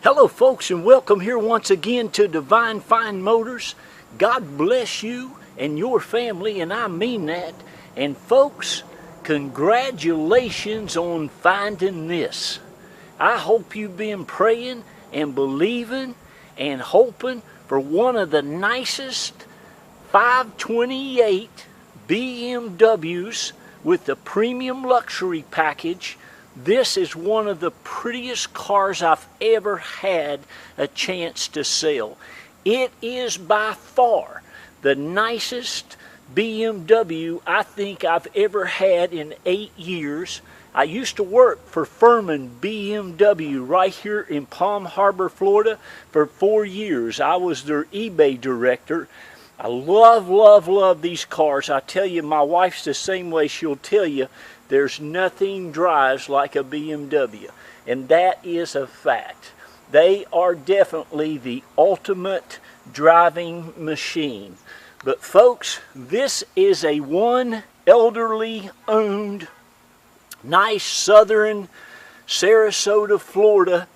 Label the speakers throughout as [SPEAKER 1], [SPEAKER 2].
[SPEAKER 1] Hello folks, and welcome here once again to Divine Fine Motors. God bless you and your family, and I mean that. And folks, congratulations on finding this. I hope you've been praying and believing and hoping for one of the nicest 528 BMWs with the premium luxury package. This is one of the prettiest cars I've ever had a chance to sell. It is by far the nicest BMW I think I've ever had in 8 years. I used to work for Furman BMW right here in Palm Harbor, Florida for 4 years. I was their eBay director. I love these cars. I tell you, my wife's the same way. She'll tell you there's nothing drives like a BMW, and that is a fact. They are definitely the ultimate driving machine. But folks, this is a one elderly owned, nice southern Sarasota, Florida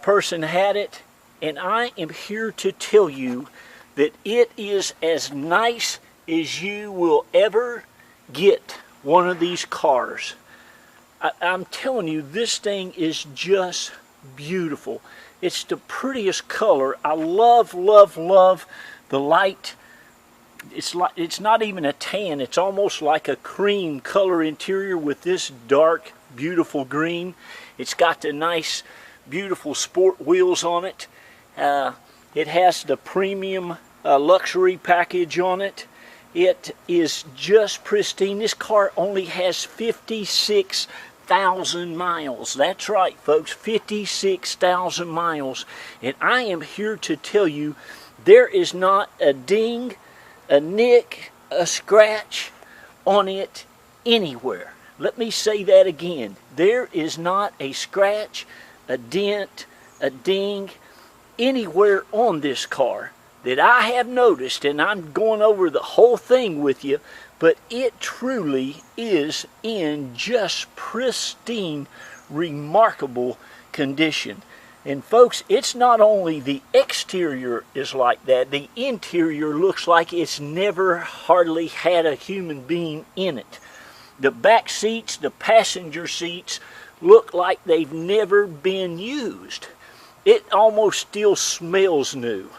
[SPEAKER 1] person had it, and I am here to tell you that it is as nice as you will ever get one of these cars. I'm telling you, this thing is just beautiful. It's the prettiest color. I love the light. It's not even a tan. It's almost like a cream color interior with this dark, beautiful green. It's got the nice, beautiful sport wheels on it. It has the premium luxury package on it. It is just pristine. This car only has 56,000 miles. That's right, folks, 56,000 miles. And I am here to tell you there is not a ding, a nick, a scratch on it anywhere. Let me say that again. There is not a scratch, a dent, a ding anywhere on this car that I have noticed, and I'm going over the whole thing with you, but it truly is in just pristine, remarkable condition. And folks, it's not only the exterior is like that, the interior looks like it's never hardly had a human being in it. The back seats, the passenger seats, look like they've never been used. It almost still smells new.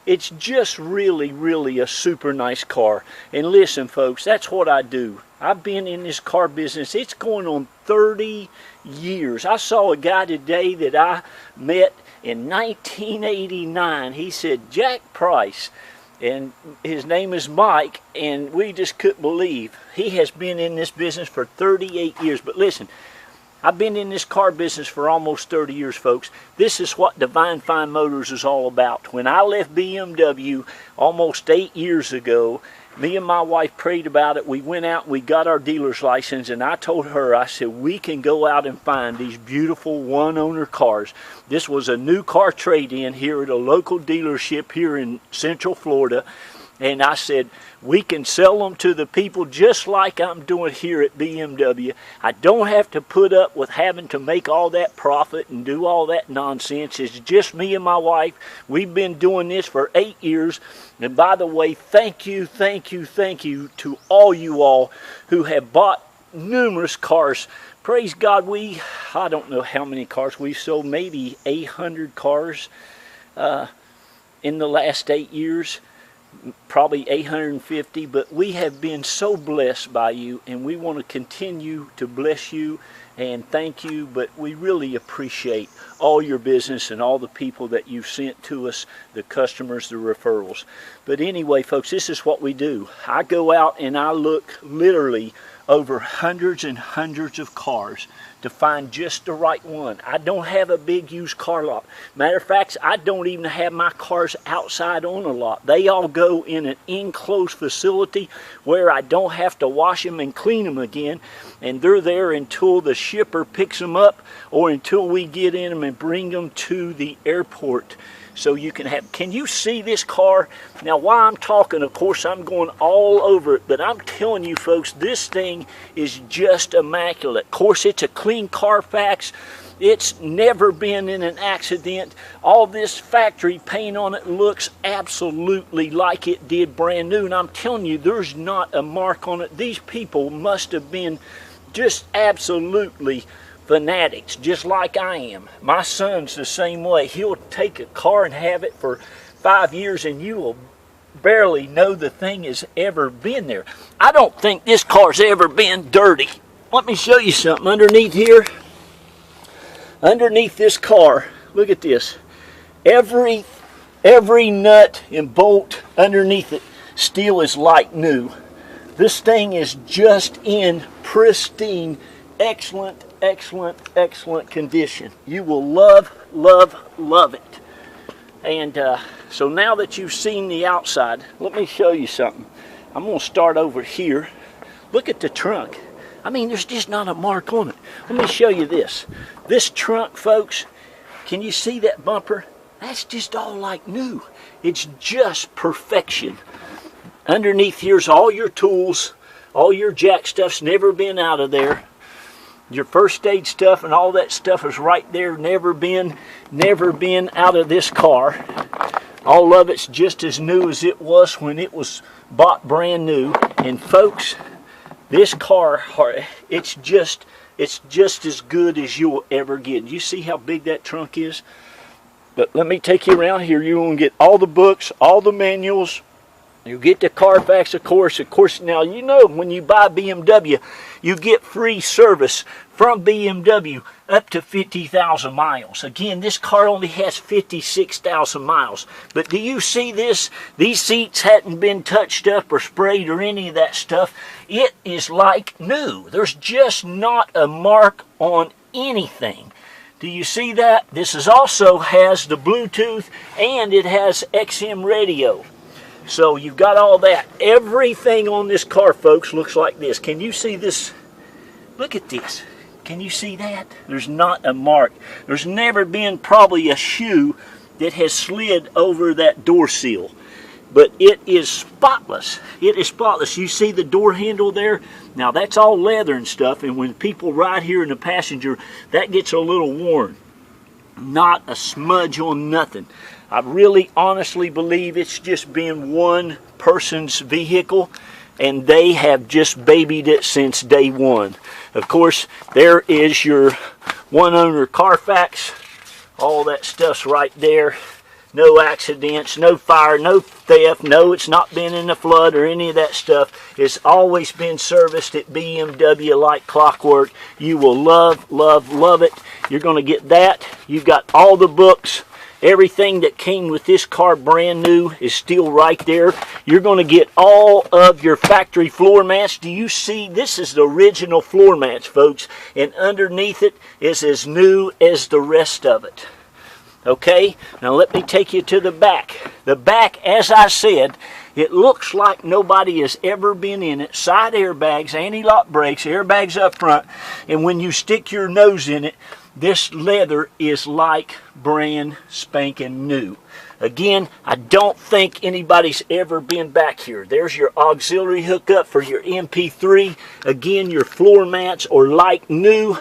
[SPEAKER 1] It's just really a super nice car. And listen, folks, that's what I do. I've been in this car business. It's going on 30 years. I saw a guy today that I met in 1989. He said, Jack Price, and his name is Mike, and we just couldn't believe. He has been in this business for 38 years. But listen, I've been in this car business for almost 30 years, folks. This is what Divine Fine Motors is all about. When I left BMW almost 8 years ago, me and my wife prayed about it. We went out and we got our dealer's license, and I told her, I said, we can go out and find these beautiful one-owner cars. This was a new car trade-in here at a local dealership here in Central Florida. And I said, we can sell them to the people just like I'm doing here at BMW. I don't have to put up with having to make all that profit and do all that nonsense. It's just me and my wife. We've been doing this for 8 years. And by the way, thank you to all you all who have bought numerous cars. Praise God, I don't know how many cars we've sold, maybe 800 cars in the last 8 years. Probably 850, but we have been so blessed by you, and we want to continue to bless you and thank you. But we really appreciate all your business and all the people that you've sent to us, the customers, the referrals. But anyway, folks, this is what we do. I go out and I look literally over hundreds and hundreds of cars to find just the right one. I don't have a big used car lot. Matter of fact, I don't even have my cars outside on a lot. They all go in an enclosed facility where I don't have to wash them and clean them again, and they're there until the shipper picks them up or until we get in them and bring them to the airport. So you can you see this car? Now while I'm talking, of course, I'm going all over it, but I'm telling you folks, this thing is just immaculate. Of course, it's a clean Carfax. It's never been in an accident. All this factory paint on it looks absolutely like it did brand new. And I'm telling you, there's not a mark on it. These people must have been just absolutely fanatics, just like I am. My son's the same way. He'll take a car and have it for 5 years and you will barely know the thing has ever been there. I don't think this car's ever been dirty. Let me show you something underneath here. Underneath this car, look at this. Every nut and bolt underneath it still is like new. This thing is just in pristine, excellent condition. You will love it. And so now that you've seen the outside, let me show you something. I'm going to start over here. Look at the trunk. I mean, there's just not a mark on it. Let me show you this. This trunk, folks, can you see that bumper? That's just all like new. It's just perfection. Underneath here's all your tools, all your jack stuff's never been out of there. Your first aid stuff and all that stuff is right there, never been out of this car. All of it's just as new as it was when it was bought brand new. And folks, this car, it's just as good as you'll ever get. You see how big that trunk is? But let me take you around here. You're going to get all the books, all the manuals. You get the Carfax, of course. Now, you know when you buy BMW, you get free service from BMW up to 50,000 miles. Again, this car only has 56,000 miles. But do you see this? These seats hadn't been touched up or sprayed or any of that stuff. It is like new. There's just not a mark on anything. Do you see that? This is also has the Bluetooth and it has XM radio. So you've got all that. Everything on this car, folks, looks like this. Can you see this? Look at this. Can you see that? There's not a mark. There's never been probably a shoe that has slid over that door seal. But it is spotless. It is spotless. You see the door handle there? Now that's all leather and stuff, and when people ride here in the passenger, that gets a little worn. Not a smudge on nothing. I really honestly believe it's just been one person's vehicle and they have just babied it since day one. Of course, there is your one owner Carfax. All that stuff's right there. No accidents, no fire, no theft. No, it's not been in a flood or any of that stuff. It's always been serviced at BMW like clockwork. You will love it. You're going to get that. You've got all the books. Everything that came with this car brand new is still right there. You're going to get all of your factory floor mats. Do you see? This is the original floor mats, folks. And underneath it is as new as the rest of it. Okay, now let me take you to the back. The back, as I said, it looks like nobody has ever been in it. Side airbags, anti-lock brakes, airbags up front. And when you stick your nose in it, this leather is like brand spanking new. Again, I don't think anybody's ever been back here. There's your auxiliary hookup for your MP3. Again, your floor mats are like new.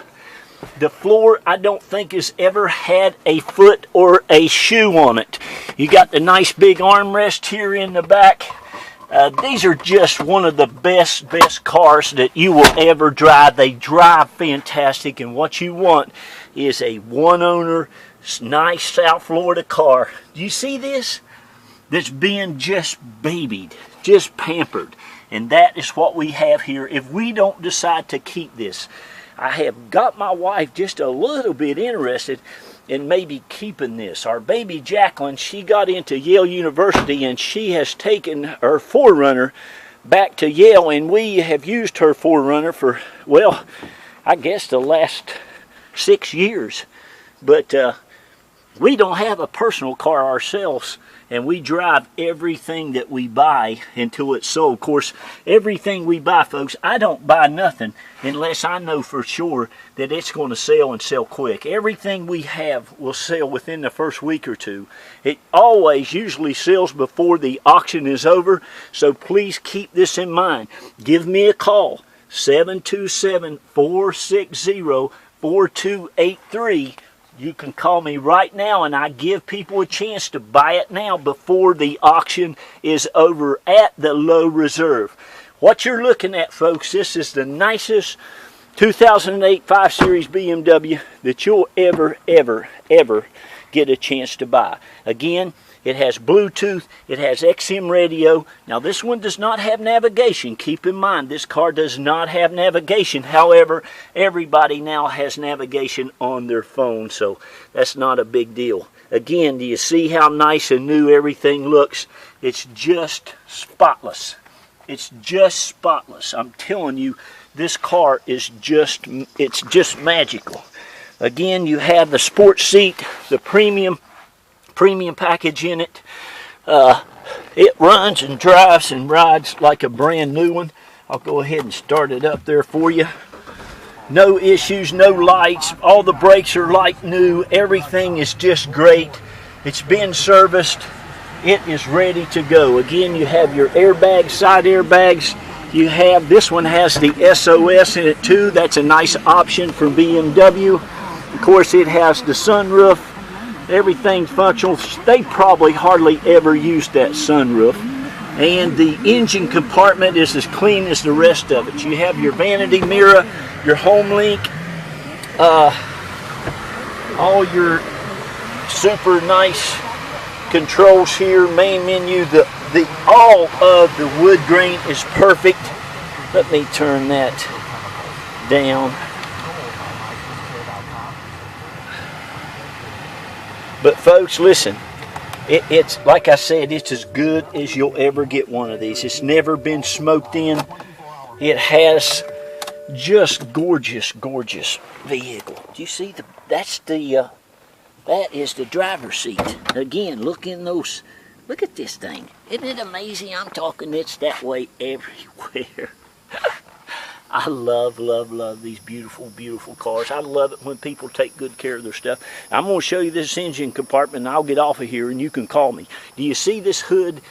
[SPEAKER 1] The floor, I don't think, has ever had a foot or a shoe on it. You got the nice big armrest here in the back. These are just one of the best cars that you will ever drive. They drive fantastic, and what you want is a one-owner, nice South Florida car. Do you see this? That's being just babied, just pampered. And that is what we have here if we don't decide to keep this. I have got my wife just a little bit interested in maybe keeping this. Our baby Jacqueline, she got into Yale University and she has taken her 4Runner back to Yale, and we have used her 4Runner for, well, I guess the last 6 years. But we don't have a personal car ourselves, and we drive everything that we buy until it's sold. Of course, everything we buy, folks, I don't buy nothing unless I know for sure that it's going to sell and sell quick. Everything we have will sell within the first week or two. It always usually sells before the auction is over, so please keep this in mind. Give me a call, 727-460-5600. 4283. You can call me right now, and I give people a chance to buy it now before the auction is over at the low reserve. What you're looking at, folks, this is the nicest 2008 5 Series BMW that you'll ever get a chance to buy. Again, it has Bluetooth, it has XM radio. Now this one does not have navigation. Keep in mind, this car does not have navigation. However, everybody now has navigation on their phone, so that's not a big deal. Again, do you see how nice and new everything looks? It's just spotless. It's just spotless. I'm telling you, this car is just magical. Again, you have the sports seat, the premium package in it. It runs and drives and rides like a brand new one. I'll go ahead and start it up there for you. No issues, no lights. All the brakes are like new. Everything is just great. It's been serviced. It is ready to go. Again, you have your airbags, side airbags. You have, this one has the SOS in it too. That's a nice option for BMW. Of course, it has the sunroof. Everything's functional. They probably hardly ever used that sunroof. And the engine compartment is as clean as the rest of it. You have your vanity mirror, your HomeLink, all your super nice controls here, main menu. All of the wood grain is perfect. Let me turn that down. But folks, listen, it's like I said, it's as good as you'll ever get one of these. It's never been smoked in. It has just gorgeous vehicle. Do you see that is the driver's seat. Again, look at this thing. Isn't it amazing? I'm talking it's that way everywhere. I love these beautiful cars. I love it when people take good care of their stuff. I'm going to show you this engine compartment, and I'll get off of here, and you can call me. Do you see this hood?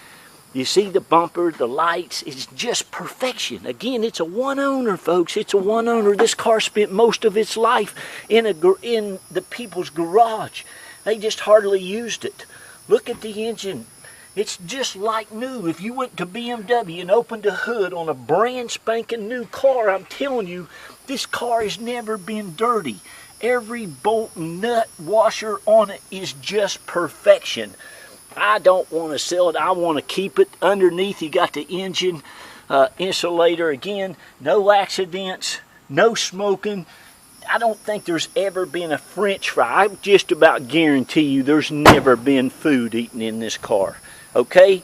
[SPEAKER 1] You see the bumper, the lights? It's just perfection. Again, it's a one-owner, folks. It's a one-owner. This car spent most of its life in the people's garage. They just hardly used it. Look at the engine. It's just like new. If you went to BMW and opened a hood on a brand spanking new car, I'm telling you, this car has never been dirty. Every bolt and nut washer on it is just perfection. I don't want to sell it. I want to keep it. Underneath, you got the engine insulator. Again, no accidents, no smoking. I don't think there's ever been a French fry. I just about guarantee you there's never been food eaten in this car. Okay,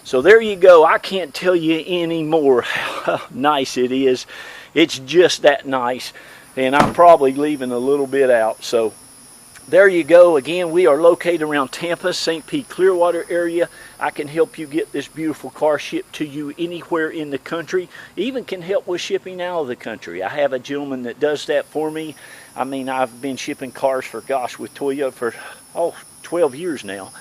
[SPEAKER 1] so there you go. I can't tell you any more how nice it is. It's just that nice, and I'm probably leaving a little bit out. So there you go. Again, we are located around Tampa, St. Pete, Clearwater area. I can help you get this beautiful car shipped to you anywhere in the country. Even can help with shipping out of the country. I have a gentleman that does that for me. I mean, I've been shipping cars for, gosh, with Toyota for 12 years now.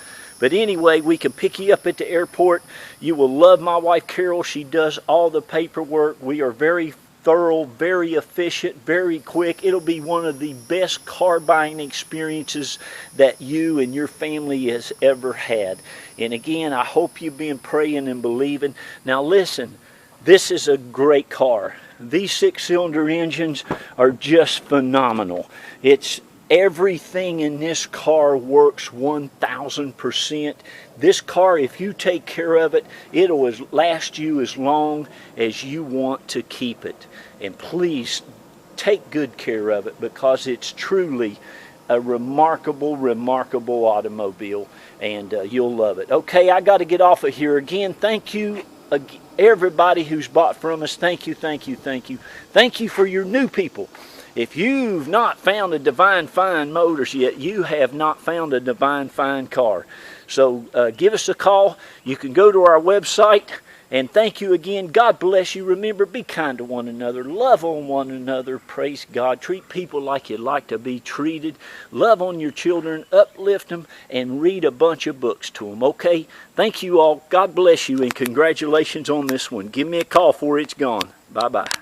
[SPEAKER 1] But anyway, we can pick you up at the airport. You will love my wife, Carol. She does all the paperwork. We are very thorough, very efficient, very quick. It'll be one of the best car buying experiences that you and your family has ever had. And again, I hope you've been praying and believing. Now listen, this is a great car. These 6-cylinder engines are just phenomenal. Everything in this car works 1000%. This car, if you take care of it, it'll last you as long as you want to keep it. And please take good care of it, because it's truly a remarkable automobile, and you'll love it. Okay, I got to get off of here. Again, thank you everybody who's bought from us. Thank you. Thank you for your new people. If you've not found a Divine Fine Motors yet, you have not found a Divine Fine car. So give us a call. You can go to our website. And thank you again. God bless you. Remember, be kind to one another. Love on one another. Praise God. Treat people like you'd like to be treated. Love on your children. Uplift them. And read a bunch of books to them. Okay? Thank you all. God bless you. And congratulations on this one. Give me a call before it's gone. Bye-bye.